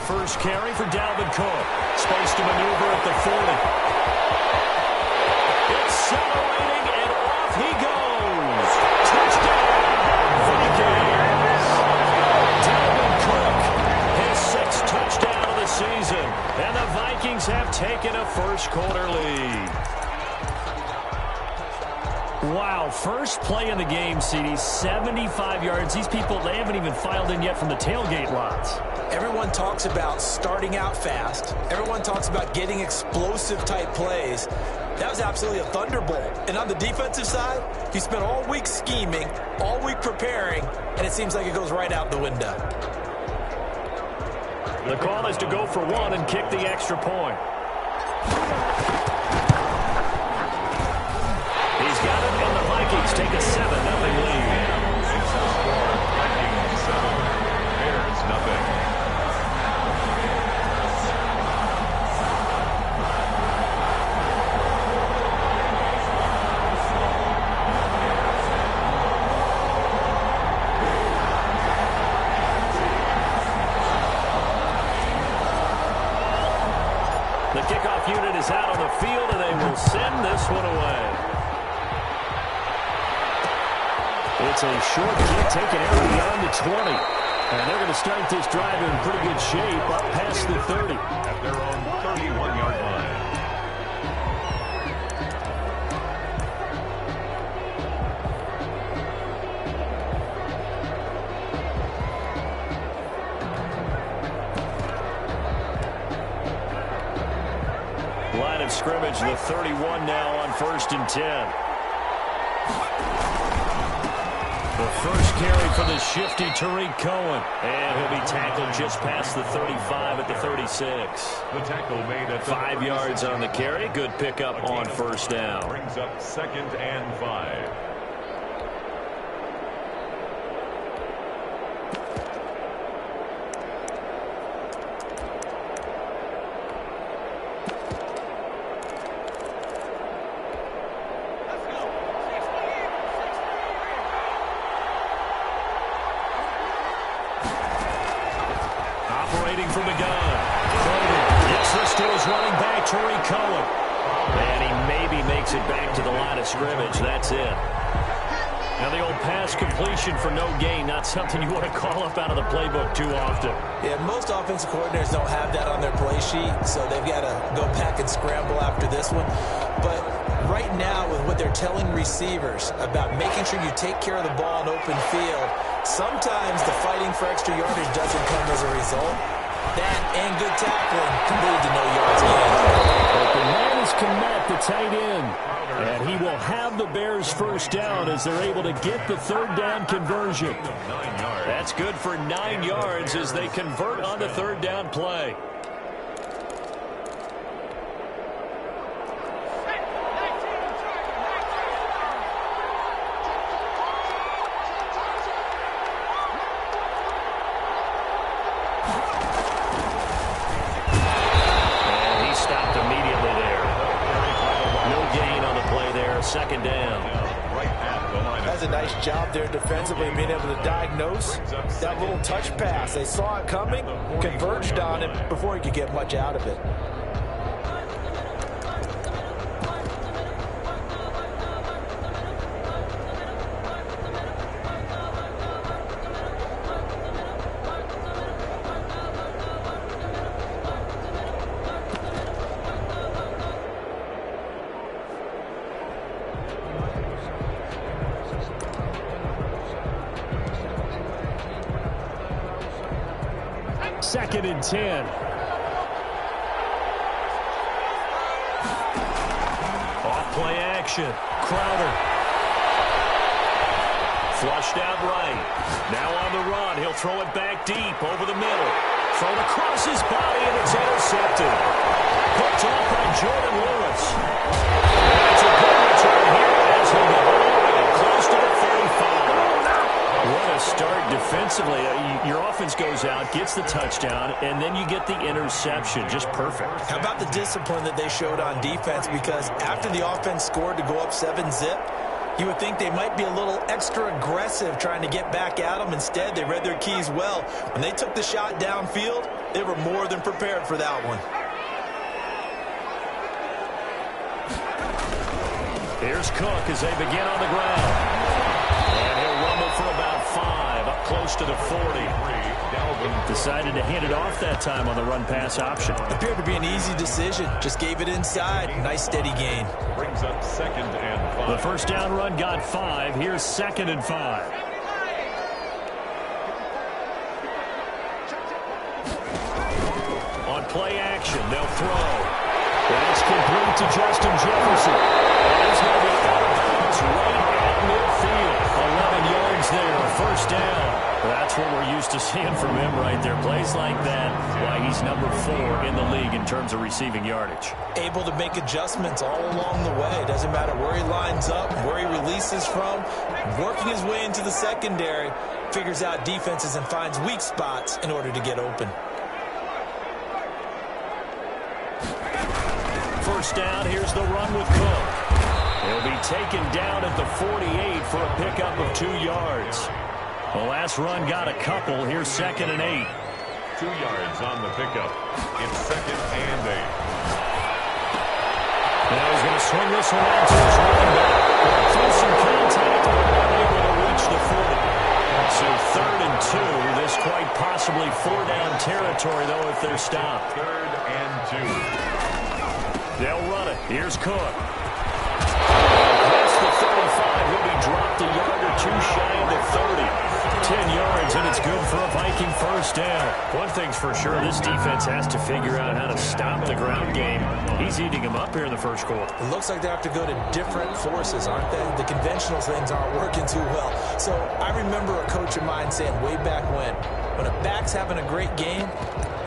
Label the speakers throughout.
Speaker 1: first carry for Dalvin Cook. Supposed to maneuver at the 40. Accelerating, and off he goes. Touchdown, Vikings. Dalvin Cook, his 6th touchdown of the season. And the Vikings have taken a first-quarter lead. Wow, first play in the game, CD, 75 yards. These people, they haven't even filed in yet from the tailgate lots.
Speaker 2: Everyone talks about starting out fast. Everyone talks about getting explosive-type plays. That was absolutely a thunderbolt. And on the defensive side, he spent all week scheming, all week preparing, and it seems like it goes right out the window.
Speaker 1: The call is to go for one and kick the extra point. He's got it, and the Vikings take a 7-0 lead.
Speaker 3: Vikings 7, Bears nothing.
Speaker 1: The kickoff unit is out on the field, and they will send this one away. It's a short kick taken out beyond the 20. And they're going to start this drive in pretty good shape up past the 30.
Speaker 3: At their own 31-yard line.
Speaker 1: Line of scrimmage, the 31 now on 1st and 10. The first carry for the shifty Tariq Cohen. And he'll be tackled just past the 35 at the 36.
Speaker 3: The tackle made at
Speaker 1: 5 yards on the carry. Good pickup on first down.
Speaker 3: Brings up 2nd and 5.
Speaker 1: Operating from the gun. Gets this to his running back, Tariq Cohen. And he maybe makes it back to the line of scrimmage. That's it. Now the old pass completion for no gain, not something you want to call up out of the playbook too often.
Speaker 2: Yeah, most offensive coordinators don't have that on their play sheet, so they've got to go back and scramble after this one. But right now, with what they're telling receivers about making sure you take care of the ball in open field, sometimes the fighting for extra yardage doesn't come as a result. That and good tackling can lead to no yards gained.
Speaker 1: But the man is Kmet, the tight end. And he will have the Bears first down as they're able to get the 3rd down conversion. That's good for 9 yards as they convert on the 3rd down play. Second down.
Speaker 2: That's a nice job there defensively, being able to diagnose that little touch pass. They saw it coming, converged on it before he could get much out of it.
Speaker 1: Second and 10. Off play action. Crowder. Flushed out right. Now on the run. He'll throw it back deep over the middle. Thrown across his body, and it's intercepted. Picked off by Jordan Lewis. It's a good return here as he'll get all the way close to the 35. What a start defensively. Your offense goes out, gets the touchdown, and then you get the interception. Just perfect.
Speaker 2: How about the discipline that they showed on defense? Because after the offense scored to go up 7-zip, you would think they might be a little extra aggressive trying to get back at them. Instead, they read their keys well. When they took the shot downfield, They were more than prepared for that one.
Speaker 1: Here's Cook as they begin on the ground. And he'll rumble for about 5, up close to the 40. Decided to hand it off that time on the run-pass option.
Speaker 2: Appeared to be an easy decision. Just gave it inside. Nice steady gain.
Speaker 3: Brings up 2nd and 5.
Speaker 1: The first down run got 5. Here's 2nd and 5. On play action, they'll throw. That's complete to Justin Jefferson. He's going to be out of bounds right at midfield. 11 yards there, first down. That's what we're used to seeing from him right there. Plays like that, why he's number 4 in the league in terms of receiving yardage.
Speaker 2: Able to make adjustments all along the way. Doesn't matter where he lines up, where he releases from. Working his way into the secondary, figures out defenses and finds weak spots in order to get open.
Speaker 1: First down, here's the run with Cook. He'll be taken down at the 48 for a pickup of 2 yards. The last run got a couple. Here's 2nd and 8.
Speaker 3: 2 yards on the pickup. It's 2nd and 8.
Speaker 1: Now he's going to swing this one out to his running back. Through some contact, able to reach the 40. So 3rd and 2. This quite possibly 4-down territory, though, if they're stopped.
Speaker 3: 3rd and 2.
Speaker 1: They'll run it. Here's Cook. Past the 35. He'll be dropped a yard or 2 shy of the 30. 10 yards, and it's good for a Viking first down. One thing's for sure, this defense has to figure out how to stop the ground game. He's eating them up here in the first quarter.
Speaker 2: It looks like they have to go to different forces, aren't they? The conventional things aren't working too well. So I remember a coach of mine saying way back when a back's having a great game,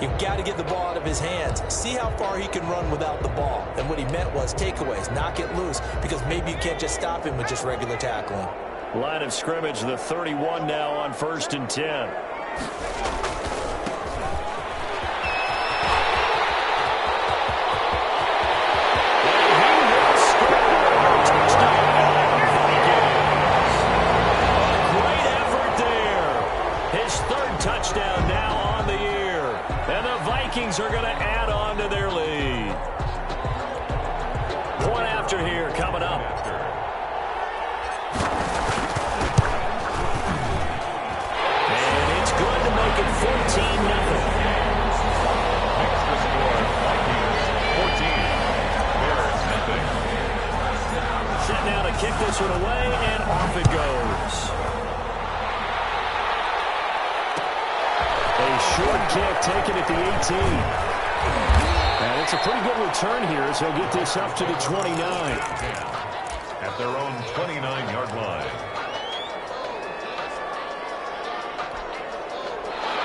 Speaker 2: you've got to get the ball out of his hands. See how far he can run without the ball. And what he meant was takeaways, knock it loose, because maybe you can't just stop him with just regular tackling.
Speaker 1: Line of scrimmage, the 31 now on 1st and 10. Great effort there. His 3rd touchdown now on the year. And the Vikings are going to add on to their lead. Point after here coming up. Make it 14-0.
Speaker 3: Makes the score Vikings 14. Bears nothing.
Speaker 1: Set now to kick this one away, and off it goes. A short kick taken at the 18. And it's a pretty good return here as he'll get this up to the 29.
Speaker 3: At their own 29-yard line.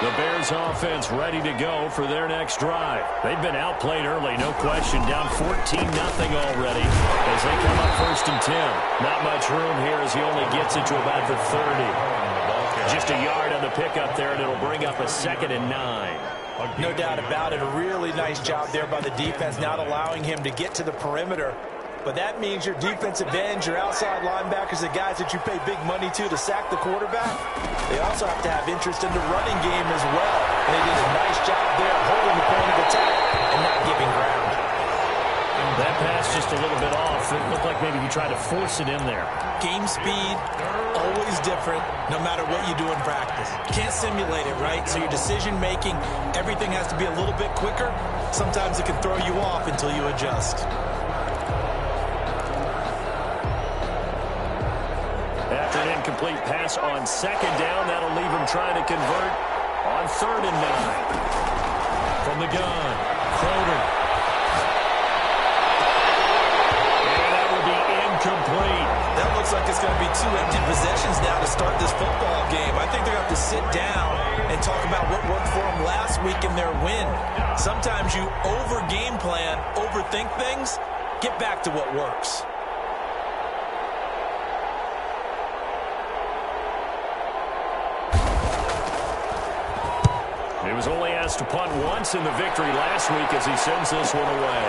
Speaker 1: The Bears offense ready to go for their next drive. They've been outplayed early, no question. Down 14-0 already as they come up 1st and 10. Not much room here as he only gets it to about the 30. Just a yard on the pickup there, and it'll bring up a 2nd and 9.
Speaker 2: No doubt about it. A really nice job there by the defense, not allowing him to get to the perimeter. But that means your defensive ends, your outside linebackers, the guys that you pay big money to sack the quarterback, they also have to have interest in the running game as well. And they did a nice job there holding the point of attack and not giving ground.
Speaker 1: That pass just a little bit off. It looked like maybe he tried to force it in there.
Speaker 2: Game speed, always different, no matter what you do in practice. Can't simulate it, right? So your decision-making, everything has to be a little bit quicker. Sometimes it can throw you off until you adjust.
Speaker 1: After an incomplete pass on 2nd down, that'll leave him trying to convert on 3rd and 9. From the gun, Crowder. And that will be incomplete.
Speaker 2: That looks like it's going to be 2 empty possessions now to start this football game. I think they're going to have to sit down and talk about what worked for them last week in their win. Sometimes you over-game plan, overthink things, get back to what works.
Speaker 1: He was only asked to punt once in the victory last week as he sends this one away.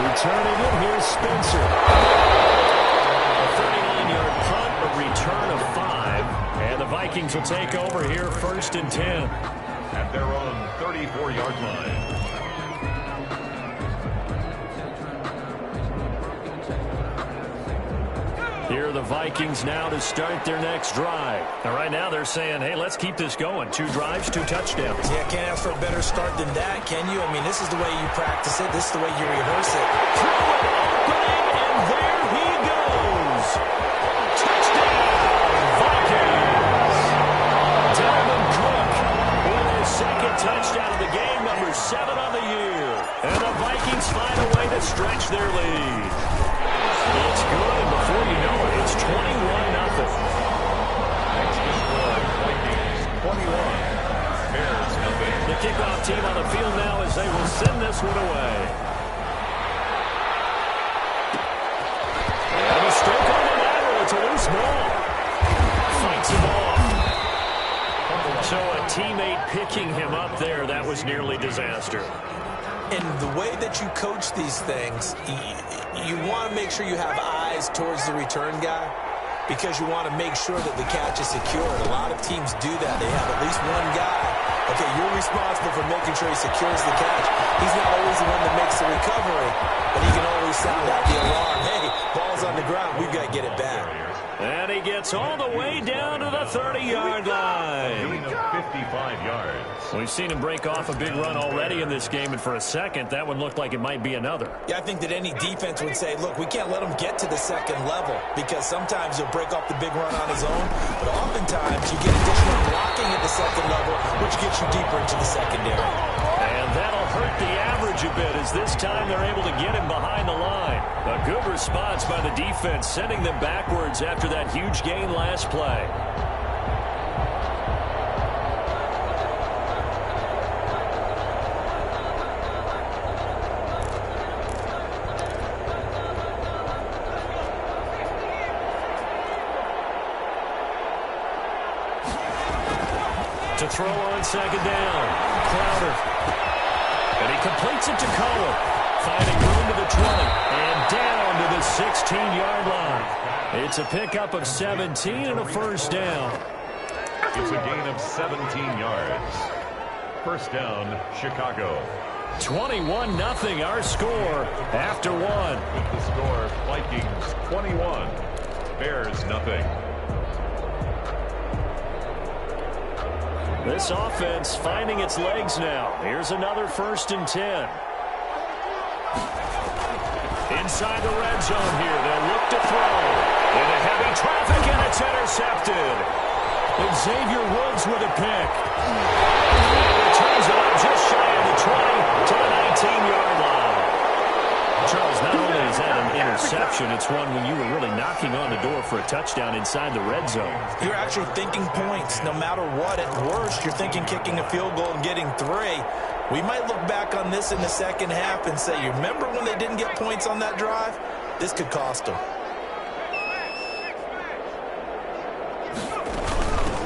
Speaker 1: Returning it, here's Spencer. A 39-yard punt, a return of 5. And the Vikings will take over here 1st and 10.
Speaker 3: at their own 34-yard line.
Speaker 1: Here are the Vikings now to start their next drive. Now, right now they're saying, hey, let's keep this going. 2 drives, 2 touchdowns.
Speaker 2: Yeah, can't ask for a better start than that, can you? I mean, this is the way you practice it. This is the way you rehearse it.
Speaker 1: Throw it opening, and there he goes. Touchdown, Vikings. Dalvin Cook with his second touchdown of the game, number 7 on the year. And the Vikings find a way to stretch their lead. It's good, and before you know it, it's 21-0.
Speaker 3: Next to score, Vikings 21, Bears nothing.
Speaker 1: The kickoff team on the field now as they will send this one away. And a mistake on the lateral. It's a loose ball. Fights him off. So a teammate picking him up there, that was nearly disaster.
Speaker 2: And the way that you coach these things, you want to make sure you have eyes towards the return guy because you want to make sure that the catch is secured. A lot of teams do that. They have at least one guy. Okay, you're responsible for making sure he secures the catch. He's not always the one that makes the recovery, but he can always sound out the alarm. Hey, ball's on the ground. We've got to get it back.
Speaker 1: And he gets all the way down to the 30-yard line.
Speaker 3: Gain of 55 yards.
Speaker 1: We've seen him break off a big run already in this game, and for a second, that one looked like it might be another.
Speaker 2: Yeah, I think that any defense would say, look, we can't let him get to the second level because sometimes he'll break off the big run on his own, but oftentimes you get additional blocking at the second level, which gets you deeper into the secondary.
Speaker 1: And that'll hurt the average a bit as this time they're able to get him behind the line. A good response by the defense, sending them backwards after that huge gain last play. To throw on second down. Crowder. And he completes it to Cohen. Finding room to the 20. And down to the 16-yard line. It's a pickup of 17 and a first down.
Speaker 3: It's a gain of 17 yards. First down, Chicago.
Speaker 1: 21-0 our score after one.
Speaker 3: With the score, Vikings 21, Bears nothing.
Speaker 1: This offense finding its legs now. Here's another 1st and 10. Inside the red zone here. They'll look to throw. Into heavy traffic, and it's intercepted. Xavier Woods with a pick. And returns it up just shy of the 20 to the 19-yard line. Charles, not only is that an interception, it's one when you were really knocking on the door for a touchdown inside the red zone.
Speaker 2: You're actually thinking points no matter what. At worst, you're thinking kicking a field goal and getting 3. We might look back on this in the second half and say, you remember when they didn't get points on that drive? This could cost them.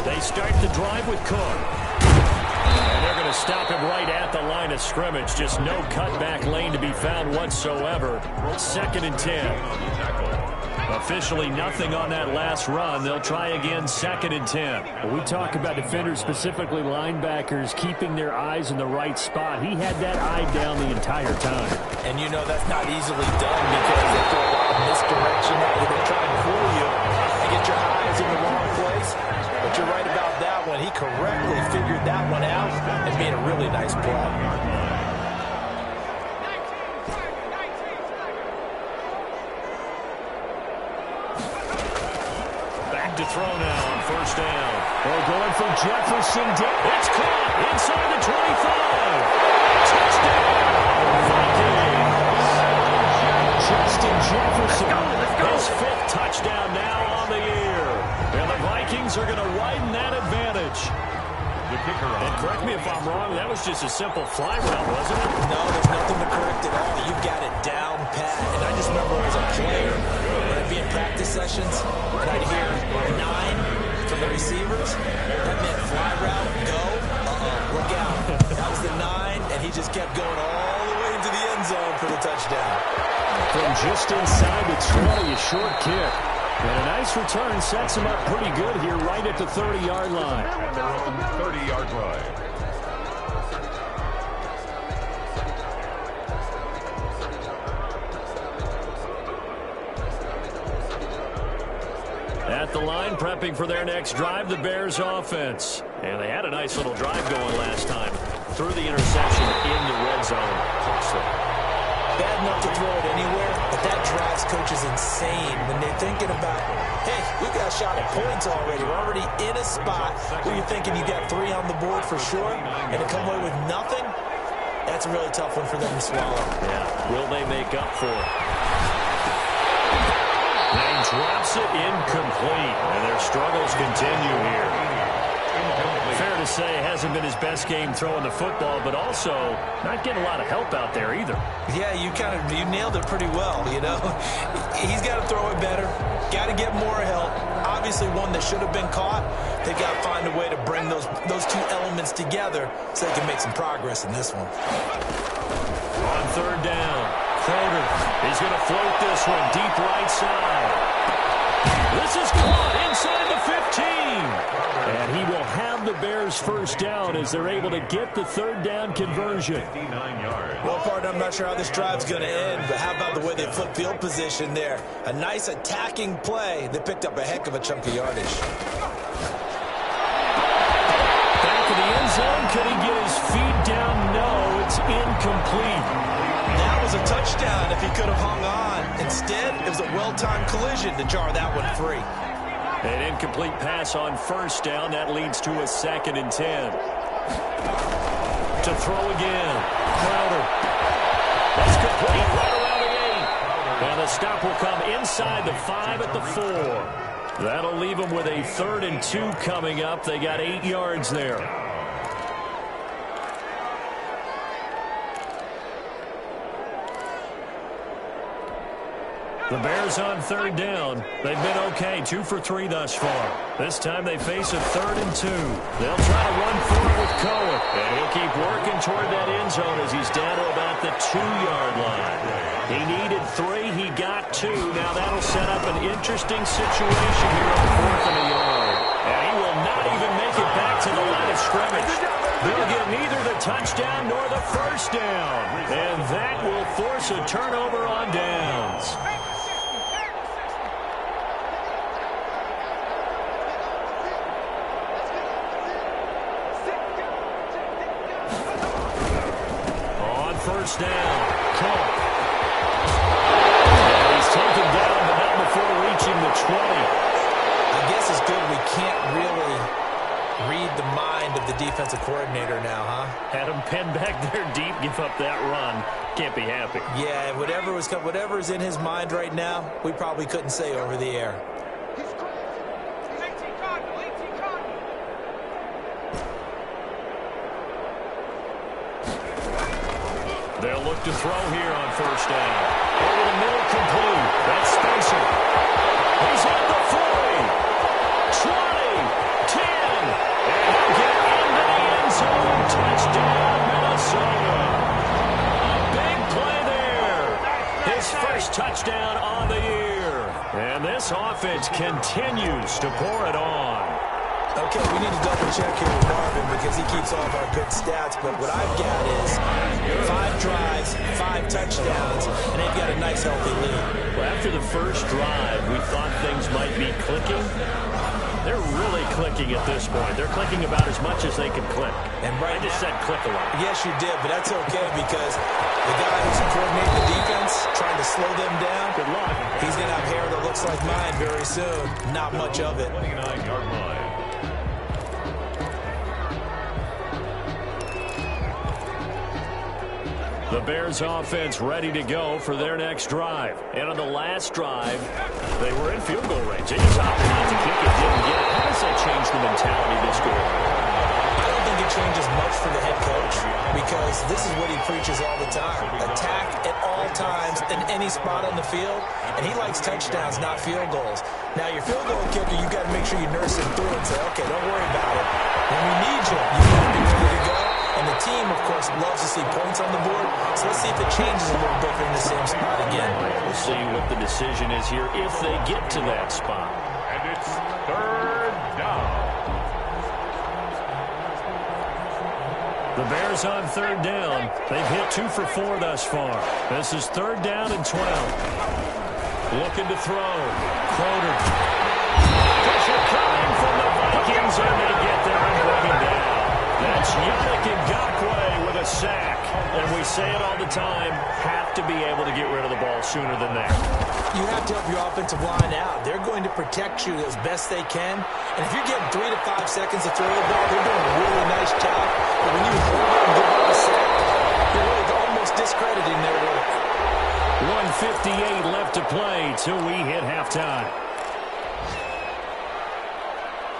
Speaker 1: They start the drive with Cook. And they're going to stop him right at the line of scrimmage. Just no cutback lane to be found whatsoever. 2nd and 10. Officially nothing on that last run. They'll try again 2nd and 10.
Speaker 4: When we talk about defenders, specifically linebackers, keeping their eyes in the right spot. He had that eye down the entire time.
Speaker 2: And you know that's not easily done because they throw a lot of misdirection at you. They're trying to fool you and get your eyes in the wrong place. But you're right about that one. He correctly figured that one out and made a really nice play.
Speaker 1: Back to throw now on 1st down. They're going for Jefferson. It's caught inside the 25. Touchdown, Vikings. Justin Jefferson. His 5th touchdown now on the year. And the Vikings are going to widen that advantage.
Speaker 3: The kicker on.
Speaker 1: And correct me if I'm wrong, that was just a simple fly route, wasn't it?
Speaker 2: No, there's nothing to correct at all. You've got it down pat. And I just remember as a player, when I'd be in practice sessions, and I'd hear 9 from the receivers. That meant fly route, go, look out. That was the 9, and he just kept going all the way into the end zone for the touchdown.
Speaker 1: From just inside the 20, a short kick. And a nice return sets him up pretty good here right at the 30-yard line.
Speaker 3: At their own 30-yard line.
Speaker 4: the line, prepping for their next drive, the Bears offense. And they had a nice little drive going last time. Threw the interception in the red zone. Costly.
Speaker 2: Bad enough to throw it anywhere, but that drives coaches insane when they're thinking about, hey, we got a shot at points already. We're already in a spot where you're thinking you got 3 on the board for sure, and to come away with nothing, that's a really tough one for them to swallow.
Speaker 4: Yeah, will they make up for it? And he drops it incomplete, and their struggles continue here. Fair to say, it hasn't been his best game throwing the football, but also not getting a lot of help out there either.
Speaker 2: Yeah, you nailed it pretty well, you know. He's got to throw it better, got to get more help. Obviously one that should have been caught. They got to find a way to bring those two elements together so they can make some progress in this one.
Speaker 4: On third down, Crowder is going to float this one deep right side. This is caught inside the 15. And he will have the Bears first down as they're able to get the third down conversion.
Speaker 3: 59 yards.
Speaker 2: Well, partner, I'm not sure how this drive's going to end, but how about the way they flip field position there? A nice attacking play. They picked up a heck of a chunk of yardage.
Speaker 4: Back of the end zone. Could he get his feet down? No, it's incomplete.
Speaker 2: That was a touchdown if he could have hung on. Instead, it was a well-timed collision to jar that one free.
Speaker 4: An incomplete pass on first down. That leads to a 2nd and 10. To throw again. Crowder. That's complete right around the 8. And the stop will come inside the 5 at the 4. That'll leave them with a 3rd and 2 coming up. They got 8 yards there. The Bears on third down. They've been okay, 2 for 3 thus far. This time they face a 3rd and 2. They'll try to run for it with Cohen. And he'll keep working toward that end zone as he's down to about the 2-yard line. He needed 3. He got 2. Now that'll set up an interesting situation here on 4th and a yard. And he will not even make it back to the line of scrimmage. They'll get neither the touchdown nor the first down. And that will force a turnover on downs. First down. Cook. He's taken down, but not before reaching the 20.
Speaker 2: I guess it's good we can't really read the mind of the defensive coordinator now, huh?
Speaker 4: Had him pinned back there deep, give up that run. Can't be happy.
Speaker 2: Yeah, whatever is in his mind right now, we probably couldn't say over the air.
Speaker 4: They'll look to throw here on first down. Over the middle, complete. That's Spencer. He's at the 40, 20, 10. And he'll get into the end zone. Touchdown, Minnesota. Big play there. His first touchdown on the year. And this offense continues to pour it on.
Speaker 2: Okay, we need to double check here with Marvin because he keeps all of our good stats. But what I've got is 5 drives, 5 touchdowns, and they've got a nice healthy lead.
Speaker 4: Well, after the first drive, we thought things might be clicking. They're really clicking at this point. They're clicking about as much as they can click.
Speaker 2: And right
Speaker 4: I just said click a lot.
Speaker 2: Yes, you did, but that's okay because the guy who's coordinating the defense, trying to slow them down,
Speaker 4: Good luck.
Speaker 2: he's going to have hair that looks like mine very soon. Not much of it.
Speaker 3: 29-yard line.
Speaker 4: The Bears offense ready to go for their next drive. And on the last drive, they were in field goal range. They just opted not to kick it, didn't get it. How does that change the mentality this go on?
Speaker 2: I don't think it changes much for the head coach because this is what he preaches all the time. Attack at all times in any spot on the field, and he likes touchdowns, not field goals. Now, your field goal kicker, you've got to make sure you nurse him through and say, okay, don't worry about it. When we need you, you've got to be ready to go. And the team, of course, loves to see points on the board. So let's see if it changes a little bit in the same spot again.
Speaker 4: We'll see what the decision is here if they get to that spot.
Speaker 3: And it's 3rd down.
Speaker 4: The Bears on third down. They've hit 2 for 4 thus far. This is 3rd down and 12. Looking to throw. Crowder. pressure coming from the Vikings, and they get there and bring him down. That's Yannick Ngakoue with a sack. And we say it all the time, have to be able to get rid of the ball sooner than that.
Speaker 2: You have to help your offensive line out. They're going to protect you as best they can. And if you're getting 3 to 5 seconds to throw the ball, they're doing a really nice job. But when you hold it and give up a sack, you're really almost discrediting their work.
Speaker 4: 1:58 left to play till we hit halftime.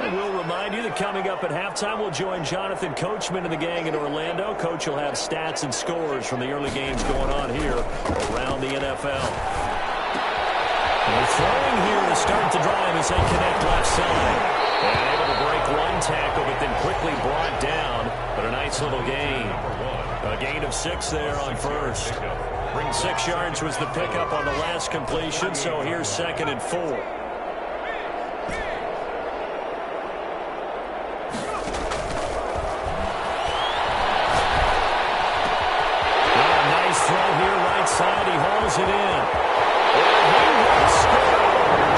Speaker 4: And we'll remind you that coming up at halftime, we'll join Jonathan Coachman and the gang in Orlando. Coach will have stats and scores from the early games going on here around the NFL. They're throwing here to start the drive as they connect left side. And able to break one tackle, but then quickly brought down. But a nice little gain. A gain of 6 there on first. 6 yards was the pickup on the last completion, so here's 2nd and 4. Throw here right side. He hauls it in. And he will score.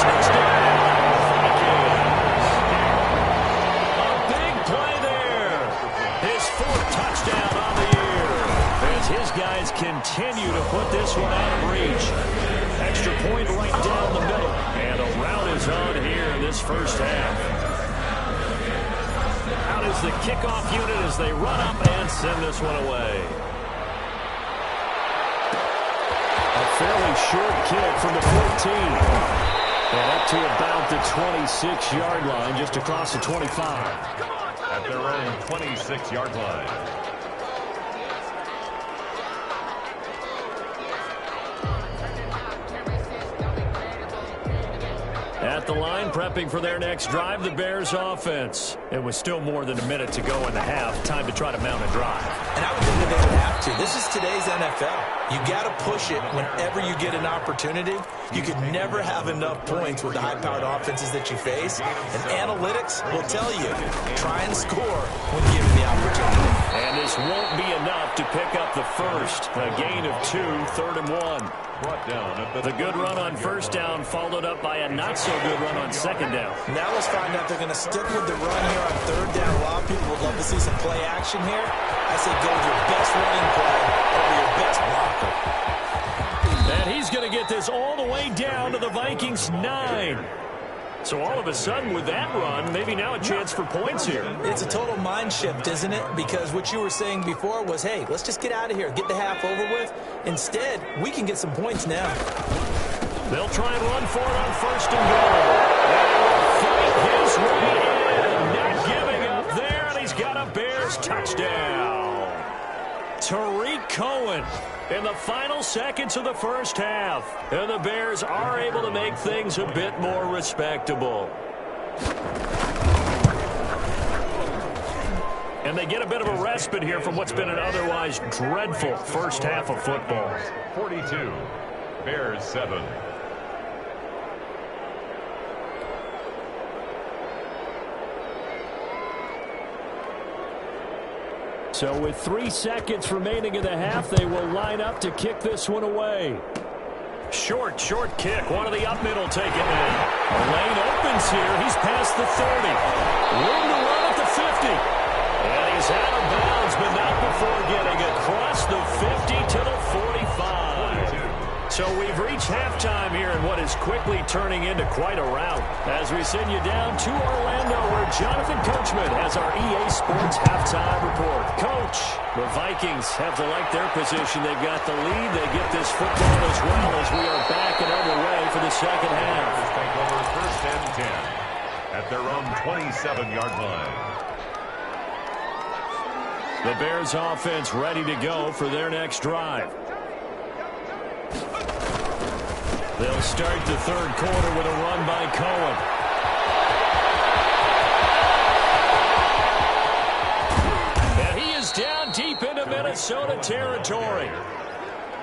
Speaker 4: Touchdown, Vikings. A big play there. His 4th touchdown on the year. As his guys continue to put this one out of reach. Extra point right down the middle. And a rout is on here in this first half. Out is the kickoff unit as they run up and send this one away. Fairly short kick from the 14. And up to about the 26-yard line, just across the 25.
Speaker 3: At their own 26-yard line.
Speaker 4: At the line, prepping for their next drive, the Bears offense. It was still more than a minute to go in the half. Time to try to mount a drive.
Speaker 2: And I would think that they would have to. This is today's NFL. You got to push it whenever you get an opportunity. You could never have enough points with the high-powered offenses that you face. And analytics will tell you, try and score when given the opportunity.
Speaker 4: And this won't be enough to pick up the first. A gain of 2, 3rd and 1.
Speaker 3: Brought down at
Speaker 4: The good run on first down followed up by a not-so-good run on second down.
Speaker 2: Now let's find out if they're going to stick with the run here on 3rd down. A lot of people would love to see some play action here. I say go with your best running play over your best blocker.
Speaker 4: And he's going to get this all the way down to the Vikings' 9. So all of a sudden with that run, maybe now a chance for points here.
Speaker 2: It's a total mind shift, isn't it? Because what you were saying before was, hey, let's just get out of here, get the half over with. Instead, we can get some points now.
Speaker 4: They'll try and run for it on 1st and goal. And will fight his way in. Not giving up there, and he's got a Bears touchdown. Tariq Cohen in the final seconds of the first half. And the Bears are able to make things a bit more respectable. And they get a bit of a respite here from what's been an otherwise dreadful first half of football.
Speaker 3: 42, Bears 7.
Speaker 4: So with 3 seconds remaining in the half, they will line up to kick this one away. Short kick. One of the up middle take it now. A lane opens here. He's past the 30. Room to run at the 50. And he's out of bounds, but not before getting across the 50 to the 45. So we've reached halftime here in what is quickly turning into quite a rout. As we send you down to Orlando, where Jonathan Coachman has our EA Sports halftime report. Coach, the Vikings have to like their position. They've got the lead. They get this football as well as we are back and underway for the second half.
Speaker 3: Take over 1st and 10 at their own 27-yard line.
Speaker 4: The Bears offense ready to go for their next drive. They'll start the 3rd quarter with a run by Cohen. And he is down deep into Minnesota territory.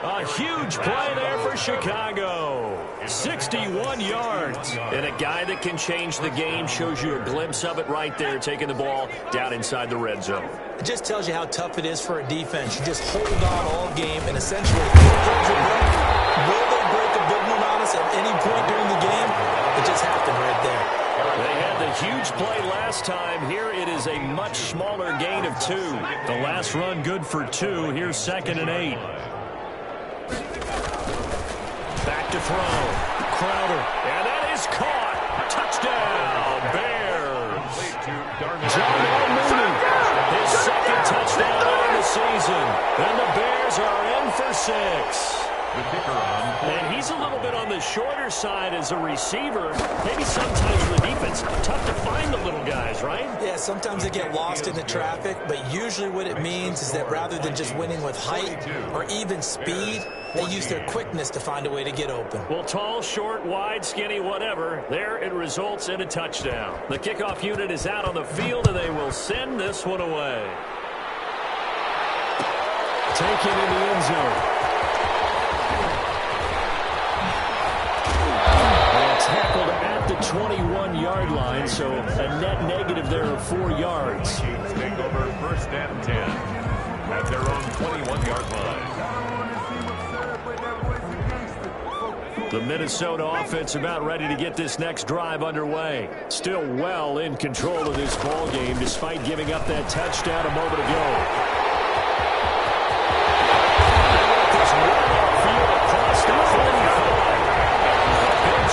Speaker 4: A huge play there for Chicago. 61 yards. And a guy that can change the game, shows you a glimpse of it right there, taking the ball down inside the red zone.
Speaker 2: It just tells you how tough it is for a defense. You just hold on all game and essentially will they break a big one on us at any point during the game? It just happened right there.
Speaker 4: They 2. The last run good for 2. Here's 2nd and 8. Back to throw. Crowder. And that is caught. Touchdown, Bears. John Mooney. His 2nd touchdown on the season. And the Bears are in for 6. And he's a little bit on the shorter side as a receiver. Maybe sometimes for the defense, tough to find the little guys, right?
Speaker 2: Yeah, sometimes they get lost in the traffic, but usually what it means is that rather than just winning with height or even speed, they use their quickness to find a way to get open.
Speaker 4: Well, tall, short, wide, skinny, whatever, there it results in a touchdown. The kickoff unit is out on the field, and they will send this one away. Taken in the end zone. Tackled at the 21-yard line, so a net negative there of 4 yards.
Speaker 3: Take over 1st and 10 at their own 21-yard line.
Speaker 4: The Minnesota offense about ready to get this next drive underway. Still well in control of this ball game despite giving up that touchdown a moment ago. Across the 45.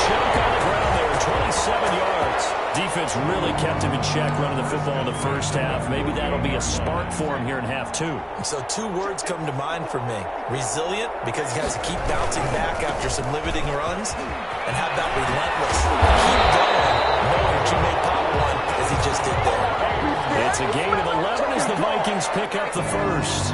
Speaker 4: Chunk on the ground there, 27 yards. Defense really kept him in check running the football in the first half. Maybe that'll be a spark for him here in half 2.
Speaker 2: So 2 words come to mind for me. Resilient, because he has to keep bouncing back after some limiting runs. And how about relentless? Keep going, knowing that you may pop one as he just did there.
Speaker 4: It's a gain of 11 as the Vikings pick up the first.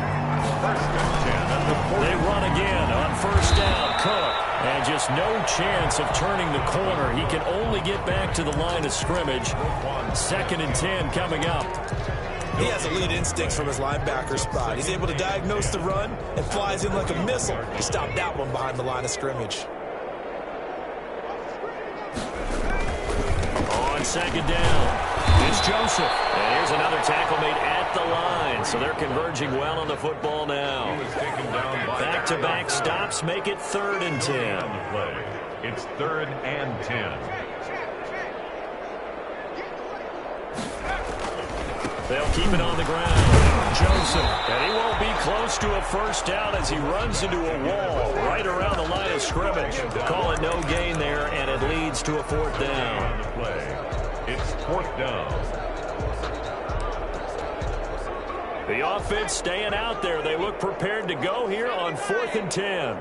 Speaker 4: They run again on 1st down. Cook. And just no chance of turning the corner. He can only get back to the line of scrimmage. 2nd and 10 coming up.
Speaker 2: He has elite instincts from his linebacker spot. He's able to diagnose the run and flies in like a missile to stop that one behind the line of scrimmage.
Speaker 4: On 2nd down, it's Joseph. And here's another tackle made at the line. So they're converging well on the football now. Back-to-back stops make it 3rd and 10.
Speaker 3: It's 3rd and 10.
Speaker 4: They'll keep it on the ground. Joseph. And he won't be close to a 1st down as he runs into a wall right around the line of scrimmage. Call it no gain there, and it leads to a 4th down.
Speaker 3: It's 4th down.
Speaker 4: The offense staying out there. They look prepared to go here on 4th and 10.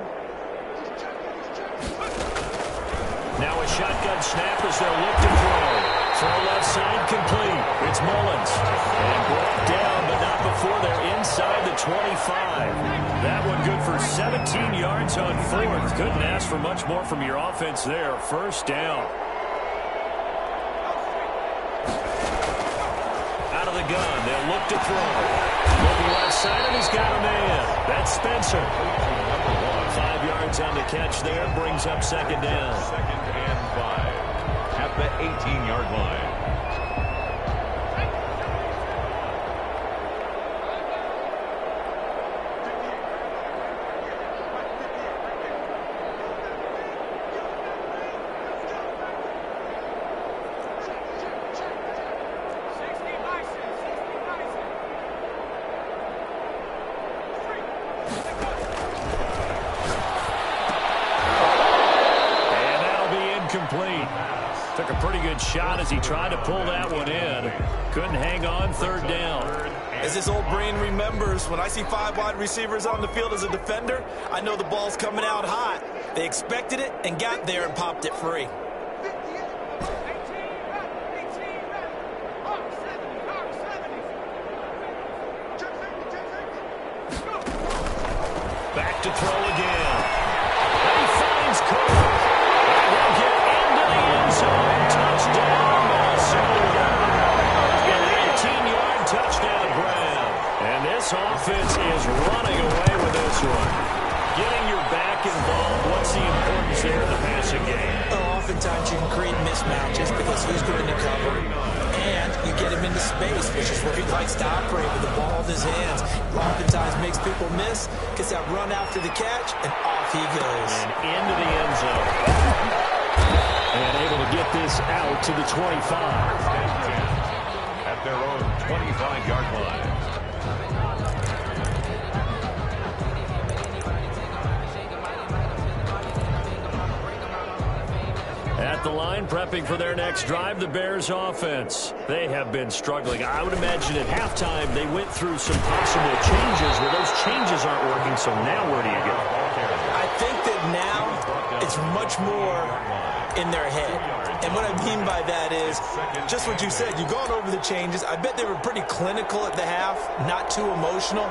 Speaker 4: Now a shotgun snap as they'll look to throw. Throw left side complete. It's Mullins. And brought down, but not before they're inside the 25. That one good for 17 yards on 4th. Couldn't ask for much more from your offense there. 1st down. Out of the gun. They'll look to throw. Looking left side, and he's got a man. That's Spencer. 5 yards on the catch there. Brings up 2nd down.
Speaker 3: 2nd and 5 at the 18-yard line.
Speaker 4: Took a pretty good shot as he tried to pull that one in. Couldn't hang on. 3rd down.
Speaker 2: As his old brain remembers, when I see 5 wide receivers on the field as a defender, I know the ball's coming out hot. They expected it and got there and popped it free.
Speaker 4: Back to throw again. And he finds Cook. And he'll get into the end zone. Touchdown, Minnesota. An 18-yard touchdown grab. And this offense is running away with this one. Getting your back involved, what's the importance there in the passing game?
Speaker 2: Well, oftentimes you can create mismatches because who's going to cover, and you get him into space, which is where he likes to operate with the ball in his hands. Oftentimes makes people miss, gets that run after the catch, and off he goes.
Speaker 4: And into the end zone. And able to get this out to the 25.
Speaker 3: At their own 25-yard line.
Speaker 4: the line, prepping for their next drive, the Bears offense. They have been struggling. I would imagine at halftime they went through some possible changes. Well, those changes aren't working, so now where do you go?
Speaker 2: I think that now it's much more in their head. And what I mean by that is just what you said. You've gone over the changes. I bet they were pretty clinical at the half, not too emotional.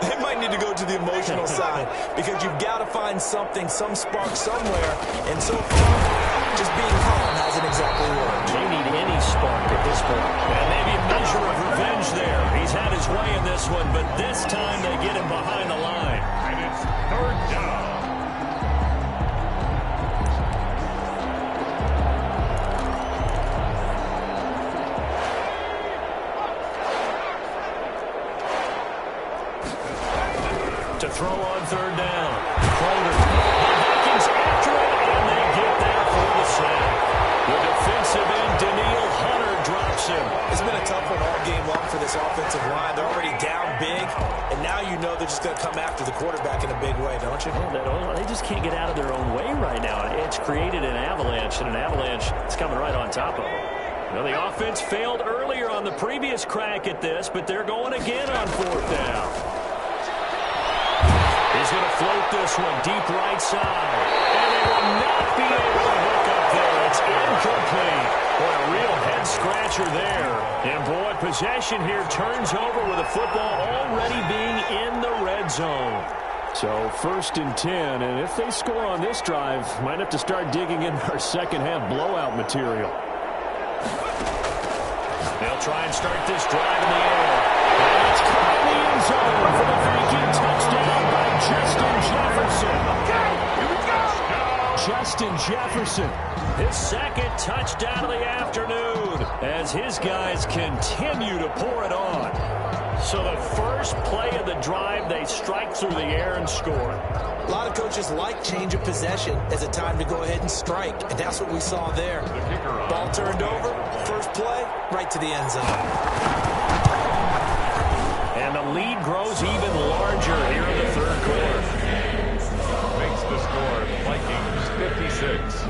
Speaker 2: They might need to go to the emotional side because you've got to find something, some spark somewhere. And so far, just being calm hasn't exactly worked.
Speaker 4: They need any spark at this point. And maybe a measure of revenge there. He's had his way in this one, but this time they get him behind the line.
Speaker 3: And it's third down.
Speaker 4: To throw on third down. Crowder. The Vikings after it, and they get there for the sack. The defensive end, Daniil Hunter, drops him.
Speaker 2: It's been a tough one all game long for this offensive line. They're already down big, and now you know they're just going to come after the quarterback in a big way, don't you?
Speaker 4: They just can't get out of their own way right now. It's created an avalanche, and an avalanche is coming right on top of them. Now, the offense failed earlier on the previous crack at this, but they're going again on fourth down. He's going to float this one deep right side. And they will not be able to hook up there. It's incomplete. Boy, a real head-scratcher there. And, boy, possession here turns over with the football already being in the red zone. So, 1st and 10, and if they score on this drive, might have to start digging in our second-half blowout material. They'll try and start this drive in the air. And it's caught in the end zone for the Viking touchdown by Justin Jefferson. Okay, here we go. Justin Jefferson, his second touchdown of the afternoon as his guys continue to pour it on. So the first play of the drive, they strike through the air and score.
Speaker 2: A lot of coaches like change of possession as a time to go ahead and strike, and that's what we saw there. Ball turned over, first play, right to the end zone.
Speaker 4: And the lead grows even larger here in the third quarter.
Speaker 3: Makes the score Vikings 56,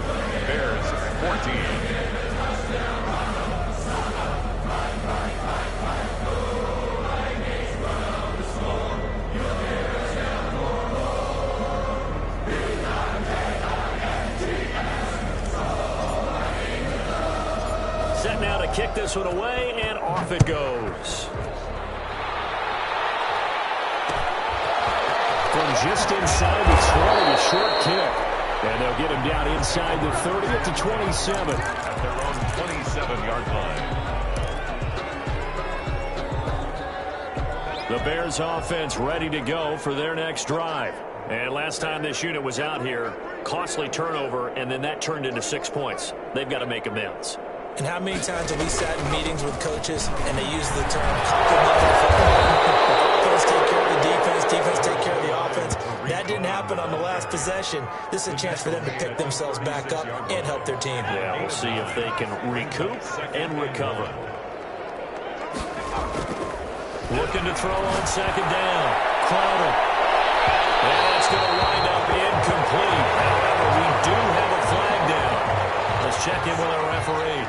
Speaker 3: Bears 14.
Speaker 4: Set now to kick this one away, and off it goes. From just inside the 20, a short kick. And they'll get him down inside the 30 at the 27.
Speaker 3: At their own 27-yard line.
Speaker 4: The Bears offense ready to go for their next drive. And last time this unit was out here, costly turnover, and then that turned into 6 points. They've got to make amends.
Speaker 2: And how many times have we sat in meetings with coaches and they use the term complementary football? Offense take care of the defense, defense take care of the offense. That didn't happen on the last possession. This is a chance for them to pick themselves back up and help their team.
Speaker 4: Yeah, we'll see if they can recoup and recover. Looking to throw on second down. Crowder. And it's going to wind up incomplete. However, we do have a flag down. Let's check in with our referee.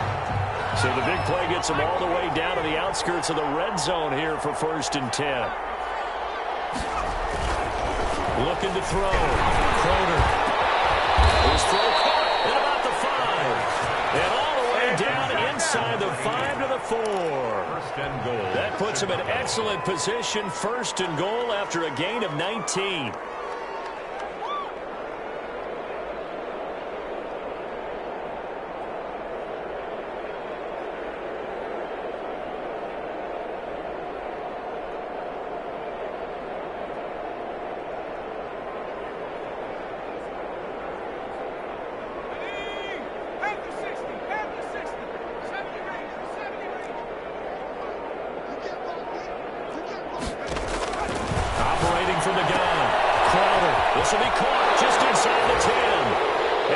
Speaker 4: So the big play gets them all the way down to the outskirts of the red zone here for 1st and 10. Looking to throw. Crowder. His throw caught at about the 5. And all the way down inside the 5 to the 4.
Speaker 3: First and goal.
Speaker 4: That puts him in excellent position. 1st and goal after a gain of 19. From the gun, Crowder. This will be caught just inside the 10.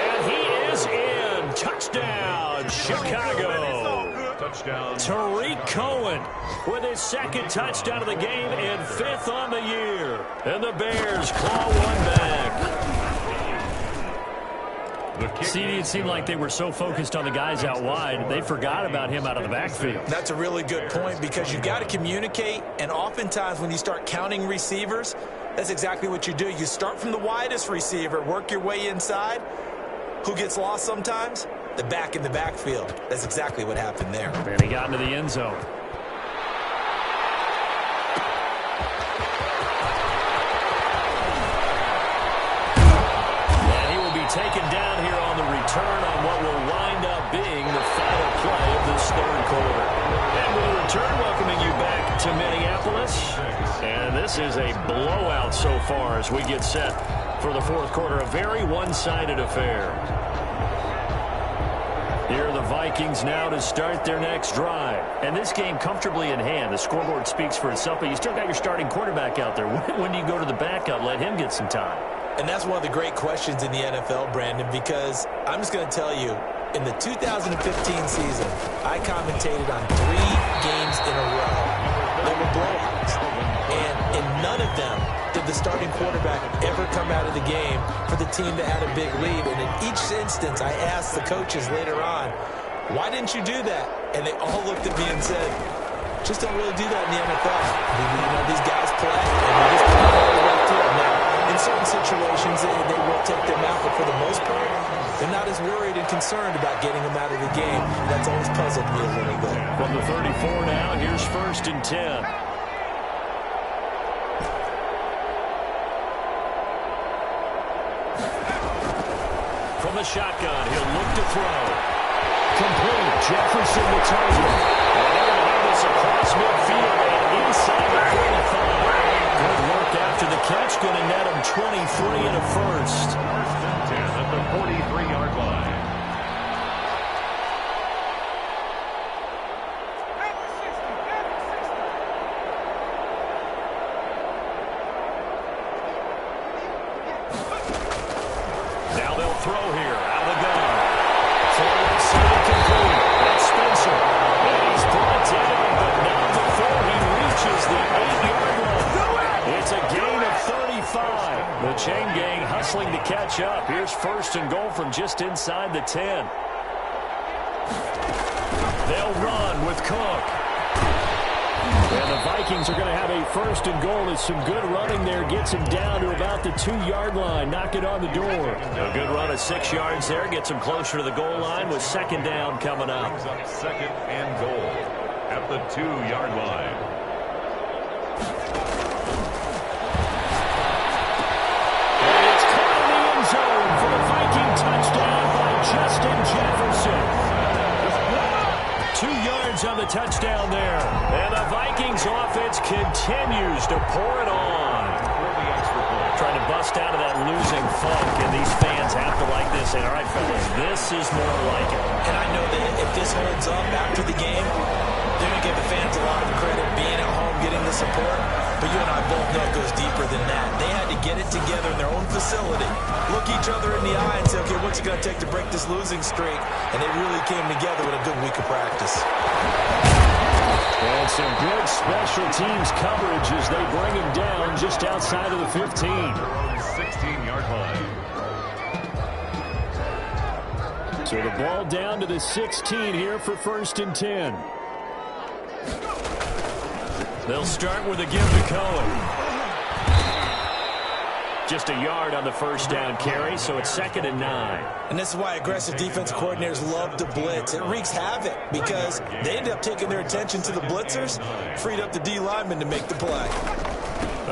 Speaker 4: And he is in. Touchdown, Chicago.
Speaker 3: Touchdown.
Speaker 4: Tariq Cohen with his second touchdown of the game and 5th on the year. And the Bears claw one back. CD, it seemed like they were so focused on the guys out wide, they forgot about him out of the backfield.
Speaker 2: That's a really good point because you got to communicate, and oftentimes when you start counting receivers, that's exactly what you do. You start from the widest receiver, work your way inside. Who gets lost sometimes? The back in the backfield. That's exactly what happened there.
Speaker 4: And he got into the end zone. And he will be taken down here on the return on what will wind up being the final play of this third quarter. And we'll return, welcoming you back to Minneapolis. And this is a blowout so far as we get set for the fourth quarter. A very one-sided affair. Here are the Vikings now to start their next drive. And this game comfortably in hand. The scoreboard speaks for itself, but you still got your starting quarterback out there. When do you go to the backup? Let him get some time.
Speaker 2: And that's one of the great questions in the NFL, Brandon, because I'm just going to tell you, in the 2015 season, I commentated on 3 games in a row. They were blowouts. And in none of them did the starting quarterback ever come out of the game for the team that had a big lead. And in each instance, I asked the coaches later on, why didn't you do that? And they all looked at me and said, just don't really do that in the NFL. You know, these guys play, and we just play all the way through. Now, in certain situations, they will take them out, but for the most part, they're not as worried and concerned about getting them out of the game. That's always puzzled me a little bit.
Speaker 4: From the 34 now, here's 1st and 10. From the shotgun, he'll look to throw. Complete. Jefferson the target. And they're going to have this across midfield and inside the 45. Good work after the catch. Going to net him 23 and a first.
Speaker 3: 1st and 10 at the 43-yard line.
Speaker 4: Now they'll throw here. Out of the gun. Forward side complete. That's Spencer. And he's brought down, but not before he reaches the 8-yard line. It's a gain of 35. The chain gang hustling to catch up. Here's 1st and goal from just inside the 10. They'll run with Cook. And the Vikings are going to have a 1st and goal as some good running there gets him down to about the 2-yard line. Knock it on the door. A good run of 6 yards there gets him closer to the goal line with 2nd down coming up.
Speaker 3: Brings up 2nd and goal at the 2-yard line.
Speaker 4: And it's caught in the end zone for the Viking touchdown by Justin Jefferson. 2 yards on the touchdown there. And the Vikings offense continues to pour it on. Trying to bust out of that losing funk, and these fans have to like this. And all right, fellas, this is more like it.
Speaker 2: And I know that if this holds up after the game, they're going to give the fans a lot of credit being at home, getting the support. But you and I both know it goes deeper than that. They had to get it together in their own facility, look each other in the eye and say, okay, what's it going to take to break this losing streak? And they really came together with a good week of practice.
Speaker 4: And some good special teams coverage as they bring him down just outside of the 15.
Speaker 3: 16-yard line.
Speaker 4: So the ball down to the 16 here for 1st and 10. They'll start with a give to Cohen. Just a yard on the 1st down carry, so it's 2nd and 9.
Speaker 2: And this is why aggressive defense coordinators love to blitz. It wreaks havoc because they end up taking their attention to the blitzers, freed up the D lineman to make the play.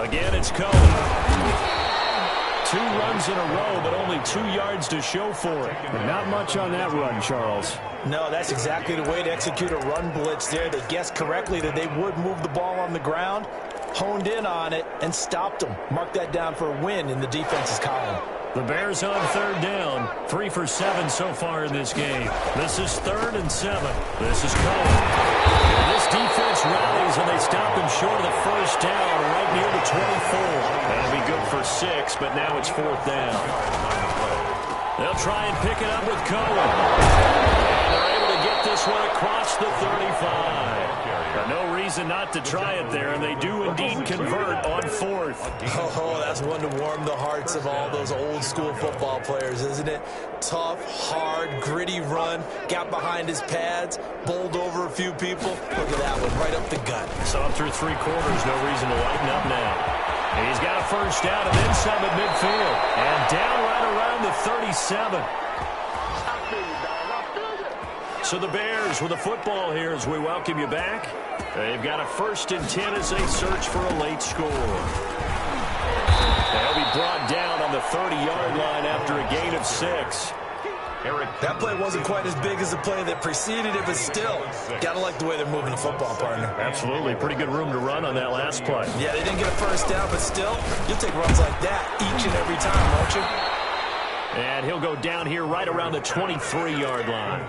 Speaker 4: Again, it's Cohen. 2 runs in a row, but only 2 yards to show for it. And not much on that run, Charles.
Speaker 2: No, that's exactly the way to execute a run blitz there. They guessed correctly that they would move the ball on the ground, honed in on it, and stopped them. Mark that down for a win in the defense's column.
Speaker 4: The Bears on 3rd down. 3 for 7 so far in this game. This is 3rd and 7. This is Cohen. And this defense rallies, and they stop him short of the 1st down, right near the 24. That'll be good for 6, but now it's 4th down. They'll try and pick it up with Cohen. And they're able to get get this one across the 35. No reason not to try it there, and they do indeed convert on fourth.
Speaker 2: Oh, that's one to warm the hearts of all those old-school football players, isn't it? Tough, hard, gritty run, got behind his pads, bowled over a few people. Look at that one, right up the gut.
Speaker 4: So through three quarters, no reason to lighten up now. And he's got a first down and then some at midfield. And down right around the 37. So the Bears with the football here as we welcome you back. They've got a 1st and 10 as they search for a late score. They'll be brought down on the 30-yard line after a gain of 6.
Speaker 2: That play wasn't quite as big as the play that preceded it, but still, gotta like the way they're moving the football, partner.
Speaker 4: Absolutely. Pretty good room to run on that last play.
Speaker 2: Yeah, they didn't get a first down, but still, you'll take runs like that each and every time, won't you?
Speaker 4: And he'll go down here right around the 23-yard line.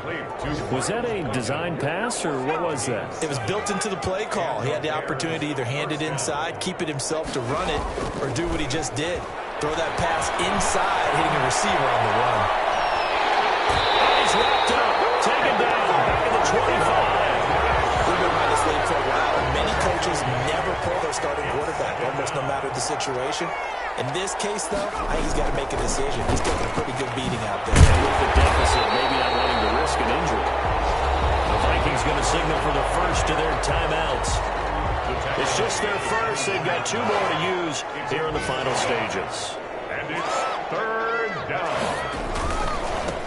Speaker 4: Was that a design pass, or what was that?
Speaker 2: It was built into the play call. He had the opportunity to either hand it inside, keep it himself to run it, or do what he just did. Throw that pass inside, hitting a receiver on the run.
Speaker 4: He's wrapped up, taken down, back at the 25.
Speaker 2: We've been around this league for a while, and many coaches never pull their starting quarterback, almost no matter the situation. In this case, though, I think he's got to make a decision. He's taking a pretty good beating out there.
Speaker 4: And with the deficit, maybe not wanting to risk an injury. The Vikings going to signal for the first of their timeouts. It's just their first. They've got 2 more to use here in the final stages.
Speaker 3: And it's 3rd down.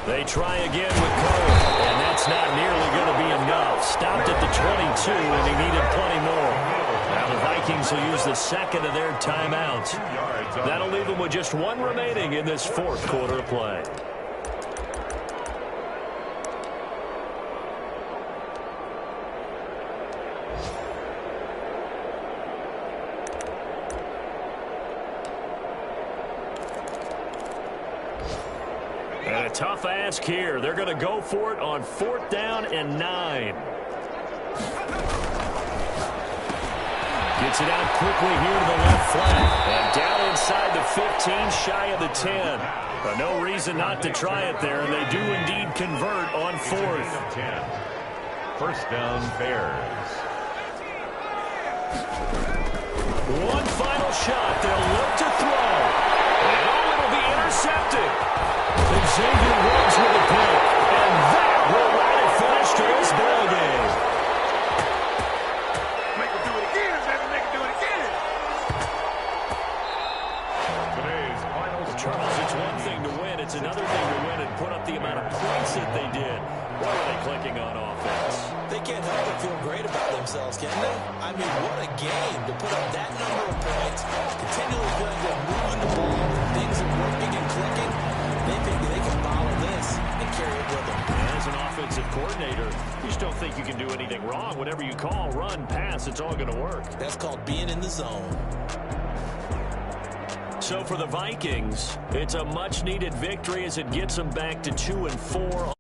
Speaker 4: They try again with Cole, and that's not nearly going to be enough. Stopped at the 22, and he needed plenty more. Now the Vikings will use the 2nd of their timeouts. That'll leave them with just 1 remaining in this 4th quarter of play. And a tough ask here. They're going to go for it on 4th down and 9. Gets it out quickly here to the left flank. And down inside the 15, shy of the 10. But no reason not to try it there, and they do indeed convert on 4th.
Speaker 3: 10. First down, Bears.
Speaker 4: One final shot. They'll look to throw. And it'll be intercepted. Xavier Woods with a pick. And that will let it finish to this ball game.
Speaker 5: Make him do it again, baby. Make him do it again.
Speaker 3: Today's final
Speaker 4: Charles, it's one thing to win. It's another thing to win and put up the amount of points that they did. What are they clicking on offense?
Speaker 2: They can't help but feel great about themselves, can they? I mean, what a game to put up that number of points, continually feeling good, moving the ball, things are working and clicking. They think they can follow this and carry it with them.
Speaker 4: As an offensive coordinator, you just don't think you can do anything wrong. Whatever you call, run, pass, it's all going to work.
Speaker 2: That's called being in the zone.
Speaker 4: So for the Vikings, it's a much-needed victory as it gets them back to 2-4.